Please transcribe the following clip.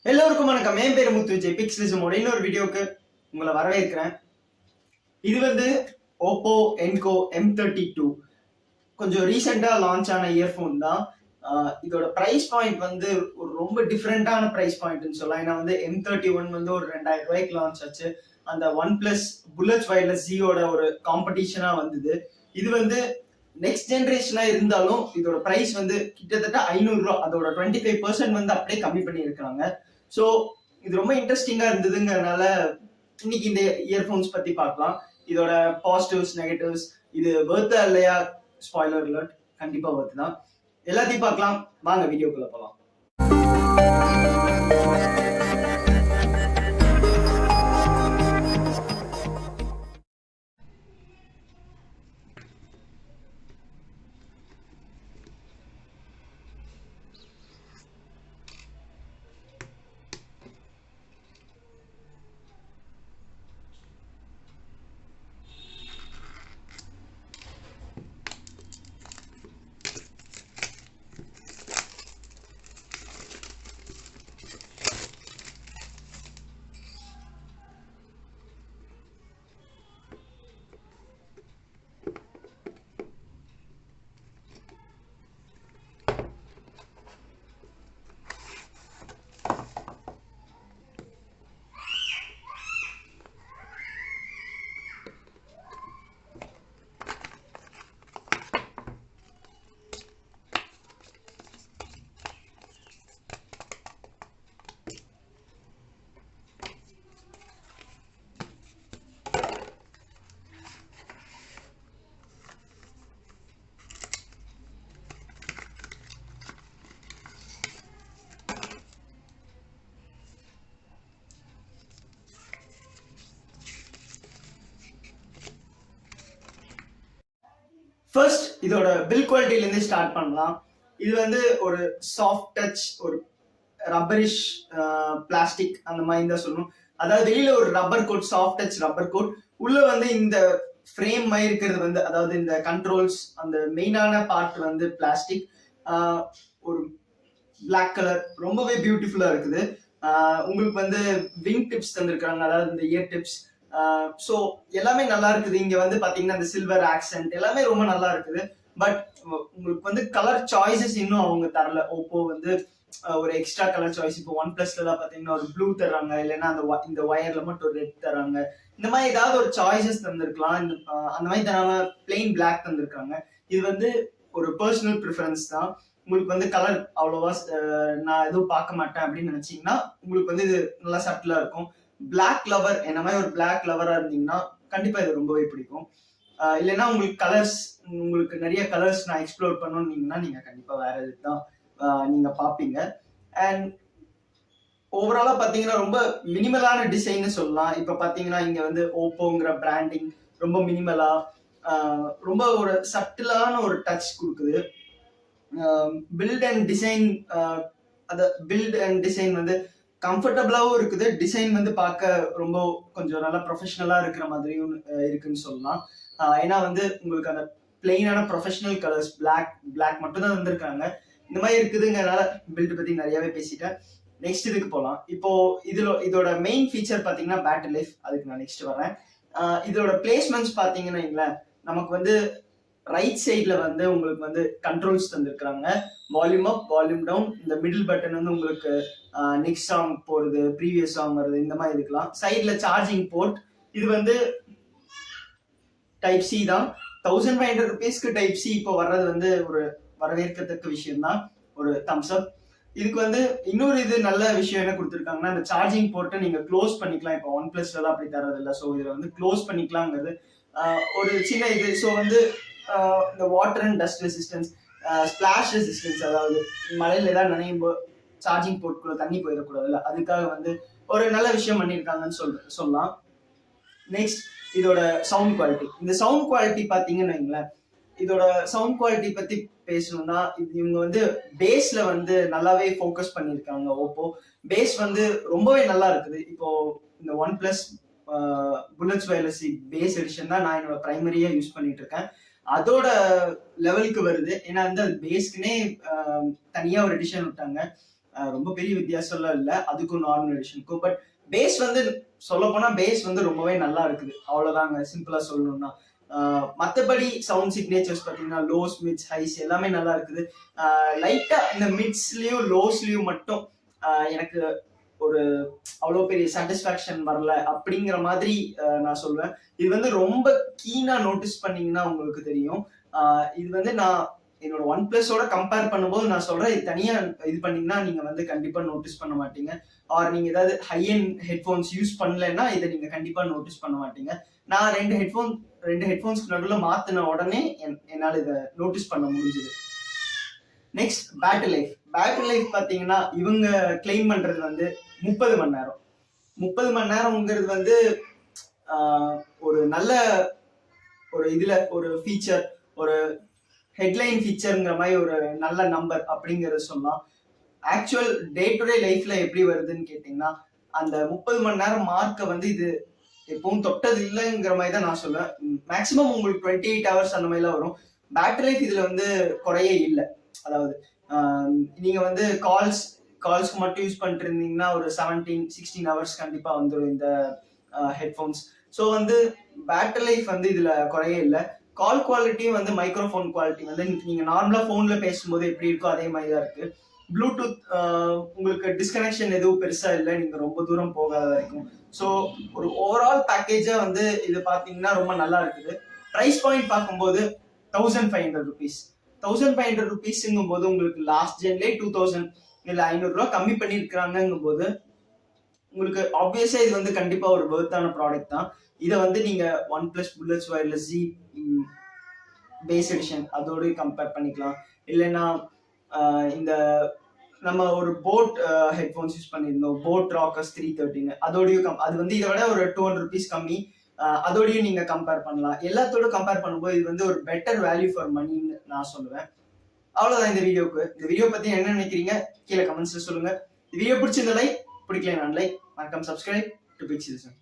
எல்லோருக்கும் வணக்கம். என் பேர் முத்து விஜய். பிக்ஸ்லிசமோட இன்னொரு வீடியோக்கு உங்களை வரவேற்கிறேன். இது வந்து Oppo Enco M32 கொஞ்சம் ரீசெண்டா லான்ச் ஆன இயர்ஃபோன் தான். இதோட பிரைஸ் பாயிண்ட் வந்து ஒரு ரொம்ப டிஃப்ரெண்டான பிரைஸ் பாயிண்ட்னு சொல்லலாம். ஏன்னா வந்து M31 வந்து ஒரு 2000 ரூபாய்க்கு லான்ச் ஆச்சு. அந்த OnePlus புல்லட்ஸ் வயர்லெஸ் ஜியோட ஒரு காம்படிஷனா வந்தது. இது வந்து நெக்ஸ்ட் ஜென்ரேஷனா இருந்தாலும் இதோட பிரைஸ் வந்து கிட்டத்தட்ட 500 ரூபா, அதோட 25% வந்து அப்படியே கம்மி பண்ணியிருக்காங்க. ஸோ இது ரொம்ப இன்ட்ரெஸ்டிங்கா இருந்ததுங்கிறதுனால இன்னைக்கு இந்த இயர்ஃபோன்ஸ் பத்தி பார்க்கலாம். இதோட பாசிட்டிவ்ஸ், நெகட்டிவ்ஸ், இது வர்த்தா இல்லையா? ஸ்பாய்லர் அலர்ட், கண்டிப்பா வர்த்து தான். எல்லாத்தையும் பார்க்கலாம். வாங்க வீடியோக்குள்ள போகலாம். ஃபர்ஸ்ட் இதோட பில் குவாலிட்டிலேருந்து ஸ்டார்ட் பண்ணலாம். இது வந்து ஒரு சாஃப்ட் டச், ஒரு ரப்பரிஷ் பிளாஸ்டிக் அந்த மாதிரி தான் சொல்லணும். அதாவது வெளியில ஒரு rubber coat, soft touch rubber coat, உள்ள வந்து இந்த ஃப்ரேம் மாதிரி இருக்கிறது வந்து, அதாவது இந்த கண்ட்ரோல்ஸ், அந்த மெயினான பார்ட் வந்து பிளாஸ்டிக். ஒரு பிளாக் கலர், ரொம்பவே பியூட்டிஃபுல்லா இருக்குது. உங்களுக்கு வந்து விங் டிப்ஸ் தந்திருக்காங்க, அதாவது இந்த இயர் டிப்ஸ். ஸோ எல்லாமே நல்லா இருக்குது. இங்க வந்து பாத்தீங்கன்னா இந்த சில்வர் ஆக்சென்ட் எல்லாமே ரொம்ப நல்லா இருக்குது. பட் உங்களுக்கு வந்து கலர் சாய்ஸஸ் இன்னும் அவங்க தரல. ஓப்போ வந்து ஒரு எக்ஸ்ட்ரா கலர் சாய்ஸ், இப்போ OnePlusல தான் பாத்தீங்கன்னா ஒரு ப்ளூ தர்றாங்க, இல்லைன்னா இந்த ஒயர்ல மட்டும் ஒரு ரெட் தராங்க. இந்த மாதிரி ஏதாவது ஒரு சாய்ஸஸ் தந்திருக்கலாம். அந்த மாதிரி தராம பிளெயின் பிளாக் தந்திருக்காங்க. இது வந்து ஒரு பர்சனல் ப்ரிஃபரன்ஸ் தான். உங்களுக்கு வந்து கலர் அவ்வளோவா நான் எதுவும் பார்க்க மாட்டேன் அப்படின்னு நினைச்சீங்கன்னா உங்களுக்கு வந்து இது நல்லா சட்டிலா இருக்கும். பிளாக் லவர், என்ன மாதிரி ஒரு பிளாக் லவரா இருந்தீங்கன்னா கண்டிப்பா இது ரொம்பவே பிடிக்கும். இல்லைன்னா உங்களுக்கு கலர்ஸ், உங்களுக்கு நிறைய கலர்ஸ் நான் எக்ஸ்ப்ளோர் பண்ணணும்னீங்கன்னா நீங்க கண்டிப்பா வேற இதுதான் நீங்க பாப்பீங்க. அண்ட் ஓவராலா பாத்தீங்கன்னா ரொம்ப மினிமலான டிசைன் சொல்லலாம். இப்ப பாத்தீங்கன்னா இங்க வந்து ஓப்போங்கிற பிராண்டிங் ரொம்ப மினிமலா, ரொம்ப ஒரு சட்டிலான ஒரு டச் கொடுக்குது. Build and design, build and design வந்து கம்ஃபர்டபுளாவும் இருக்குது. டிசைன் வந்து பார்க்க ரொம்ப கொஞ்சம் நல்லா ப்ரொஃபஷனலா இருக்கிற மாதிரியும் இருக்குன்னு சொல்லலாம். ஏன்னா வந்து உங்களுக்கு அந்த பிளெயினான ப்ரொஃபஷனல் கலர்ஸ், பிளாக் மட்டும் தான் வந்திருக்காங்க. இந்த மாதிரி இருக்குதுங்கிறனால பில்ட் பத்தி நிறையவே பேசிட்டேன். நெக்ஸ்ட் இதுக்கு போகலாம். இப்போ இதோட மெயின் ஃபீச்சர் பாத்தீங்கன்னா பேட்டரி லைஃப். அதுக்கு நான் நெக்ஸ்ட் வரேன். இதோட பிளேஸ்மெண்ட்ஸ் பாத்தீங்கன்னா நமக்கு வந்து ரைட் சைட்ல வந்து உங்களுக்கு வந்து கண்ட்ரோல்ஸ் தந்திருக்காங்க. Volume up, volume down. இந்த மிடில் பட்டன் வந்து உங்களுக்கு நெக்ஸ்ட் சாங் போறது, ப்ரீவியஸ் சாங் வருது, இந்த மாதிரி இருக்கலாம். சைட்ல சார்ஜிங் போர்ட். இது வந்து டைப் சி தான். 1500 rupeesக்கு டைப் சி இப்போ வர்றது வந்து ஒரு வரவேற்கத்தக்க விஷயம் தான். ஒரு தம்ஸ் அப். இதுக்கு வந்து இன்னொரு இது நல்ல விஷயம் என்ன கொடுத்துருக்காங்கன்னா, இந்த சார்ஜிங் போர்ட்டை நீங்க க்ளோஸ் பண்ணிக்கலாம். இப்போ OnePlusல தான் அப்படி தரது இல்லை. ஸோ இதுல வந்து க்ளோஸ் பண்ணிக்கலாங்கிறது ஒரு சின்ன இது. ஸோ வந்து இந்த water and dust resistance, splash resistance, அதாவது மழையில ஏதாவது நனையும் போது சார்ஜிங் போர்ட்குள்ள தண்ணி போயிடக்கூடாதுல்ல, அதுக்காக வந்து ஒரு நல்ல விஷயம் பண்ணியிருக்காங்கன்னு சொல்லலாம். நெக்ஸ்ட் இதோட சவுண்ட் குவாலிட்டி. இந்த சவுண்ட் குவாலிட்டி பாத்தீங்கன்னு வைங்களேன், இதோட சவுண்ட் குவாலிட்டி பத்தி பேசணும்னா, இவங்க வந்து பேஸ்ல வந்து நல்லாவே ஃபோக்கஸ் பண்ணியிருக்காங்க. ஓப்போ பேஸ் வந்து ரொம்பவே நல்லா இருக்குது. இப்போ இந்த OnePlus bullets wireless bass edition தான் நான் என்னோட பிரைமரியா யூஸ் பண்ணிட்டு இருக்கேன். அதோட லெவலுக்கு வருது. ஏன்னா வந்து பேஸ்க்குனே தனியா ஒரு எடிஷன் விட்டாங்க. ரொம்ப பெரிய வித்தியாசம்லாம் இல்லை அதுக்கும் நார்மல் எடிஷனுக்கும். பட் பேஸ் வந்து சொல்ல போனா பேஸ் வந்து ரொம்பவே நல்லா இருக்குது, அவ்வளவுதாங்க சிம்பிளா சொல்லணும்னா. மற்றபடி சவுண்ட் சிக்னேச்சர்ஸ் பார்த்தீங்கன்னா லோஸ் மிட்ஸ் ஹைஸ் எல்லாமே நல்லா இருக்குது. லைட்டா இந்த மிட்ஸ்லயும் லோஸ்லயும் மட்டும் எனக்கு ஒரு அவ்வளோ பெரிய சாட்டிஸ்ஃபேக்ஷன் வரல அப்படிங்கிற மாதிரி நான் சொல்லுவேன். இது வந்து ரொம்ப கீனா நோட்டீஸ் பண்ணீங்கன்னா உங்களுக்கு தெரியும். இது வந்து நான் என்னோட ஒன் பிளஸோட கம்பேர் பண்ணும்போது நான் சொல்றேன், இது தனியா இது பண்ணீங்கன்னா நீங்க வந்து கண்டிப்பா நோட்டீஸ் பண்ண மாட்டீங்க. ஆர் நீங்க ஏதாவது ஹை எண்ட் ஹெட்ஃபோன்ஸ் யூஸ் பண்ணலன்னா இதை நீங்க கண்டிப்பா நோட்டீஸ் பண்ண மாட்டீங்க. நான் ரெண்டு ஹெட்ஃபோன்ஸ்க்கு நடுவில் மாத்தின உடனே என்னால இதை நோட்டீஸ் பண்ண முடிஞ்சது. நெக்ஸ்ட் பேட்டரி லைஃப் பாத்தீங்கன்னா இவங்க கிளைம் பண்றது வந்து 30 மணி நேரம். 30 மணி நேரம்ங்கிறது வந்து ஒரு நல்ல ஒரு இதுல ஒரு ஃபீச்சர், ஒரு ஹெட்லைன் ஃபீச்சர்ங்கிற மாதிரி ஒரு நல்ல நம்பர் அப்படிங்கறத சொல்லலாம். ஆக்சுவல் டே டு டே லைஃப்ல எப்படி வருதுன்னு கேட்டீங்கன்னா அந்த 30 மணி நேரம் மார்க்கை வந்து இது எப்பவும் தொட்டது இல்லைங்கிற மாதிரி தான் நான் சொல்லுவேன். மேக்சிமம் உங்களுக்கு 28 ஹவர்ஸ் அந்த மாதிரிலாம் வரும். பேட்டரி லைஃப் இதுல வந்து குறையே இல்லை. அதாவது நீங்க வந்து கால்ஸ்க்கு மட்டும் யூஸ் பண்ணிட்டு இருந்தீங்கன்னா ஒரு 16 ஹவர்ஸ் கண்டிப்பா வந்துடும் இந்த ஹெட்ஃபோன்ஸ். ஸோ வந்து பேட்டரி லைஃப் வந்து இதுல குறையே இல்லை. கால் குவாலிட்டியும் வந்து மைக்ரோஃபோன் குவாலிட்டி வந்து நீங்க நார்மலா போன்ல பேசும்போது எப்படி இருக்கோ அதே மாதிரி தான் இருக்கு. ப்ளூடூத் உங்களுக்கு டிஸ்கனெக்ஷன் எதுவும் பெருசா இல்லை நீங்க ரொம்ப தூரம் போகாத வரைக்கும். ஸோ ஒரு ஓவரால் பேக்கேஜா வந்து இது பாத்தீங்கன்னா ரொம்ப நல்லா இருக்குது. பிரைஸ் பாயிண்ட் பார்க்கும்போது 1500 rupees. 1500 rupeesங்கும் போது உங்களுக்கு லாஸ்ட் ஜென்லே 2000 இல்ல 500 ரூபாய் கம்மி பண்ணிருக்காங்கும் போது உங்களுக்கு ஆப்வியஸா இது வந்து கண்டிப்பா ஒரு வர்த்தான ப்ராடக்ட் தான். இதை வந்து நீங்க one plus bullets wireless Z bass edition அதோடய கம்பேர் பண்ணிக்கலாம். இல்லைன்னா இந்த நம்ம ஒரு போட் ஹெட்ஃபோன்ஸ் யூஸ் பண்ணியிருந்தோம், போட் ராக்கர்ஸ் 313, அதோடயும் அது வந்து இதை விட ஒரு 200 rupees கம்மி. அதோடயும் நீங்க கம்பேர் பண்ணலாம். எல்லாத்தோட கம்பேர் பண்ணும்போது இது வந்து ஒரு பெட்டர் வேல்யூ ஃபார் மணின்னு நான் சொல்லுவேன். அவ்வளவுதான் இந்த வீடியோக்கு. இந்த வீடியோ பத்தி என்ன நினைக்கிறீங்க கீழே கமெண்ட்ஸ்ல சொல்லுங்க. இந்த வீடியோ பிடிச்சிருந்த லைக், பிடிக்கல நான் லைக், மறக்காம சப்ஸ்கிரைப் டு பிக் சிட்டிசன்.